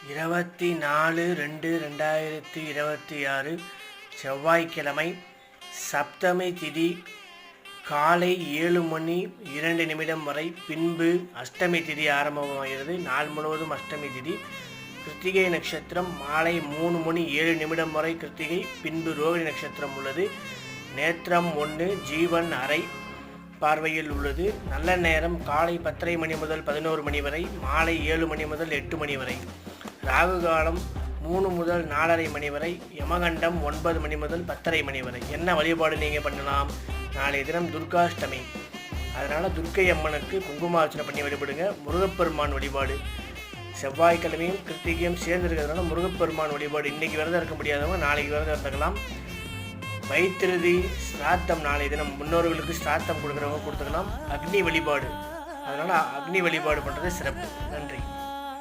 24/2/2026 செவ்வாய்க்கிழமை சப்தமி திதி காலை 7:02 வரை. பின்பு அஷ்டமி திதி ஆரம்பமாகிறது. நாள் முழுவதும் அஷ்டமி திதி. கிருத்திகை நட்சத்திரம் மாலை 3:07 வரை கிருத்திகை. பின்பு ரோகிணி நட்சத்திரம் உள்ளது. நேத்திரம் 1, ஜீவன் அரை பார்வையில் உள்ளது. நல்ல நேரம் காலை 10:30 முதல் 11 வரை, மாலை 7 முதல் 8 வரை. ராகு காலம் 3 முதல் 4:30 வரை, யமகண்டம் 9 முதல் 10:30 வரை. என்ன வழிபாடு நீங்கள் பண்ணலாம்? நாளைய தினம் துர்காஷ்டமி, அதனால் துர்க்கை அம்மனுக்கு குங்குமார்ச்சனை பண்ணி வழிபடுங்க. முருகப்பெருமான் வழிபாடு செவ்வாய்க்கிழமையும் கிருத்திகையும் சேர்ந்துருக்கிறதுனால முருகப்பெருமான் வழிபாடு. இன்றைக்கி விரதம் இருக்க முடியாதவங்க நாளைக்கு விரதம் இருந்துக்கலாம். வைத்திருதி ஸ்ராத்தம் நாளைய தினம் முன்னோர்களுக்கு ஸ்ராத்தம் கொடுக்குறவங்க கொடுத்துக்கலாம். அக்னி வழிபாடு, அதனால் அக்னி வழிபாடு பண்ணுறது சிறப்பு. நன்றி.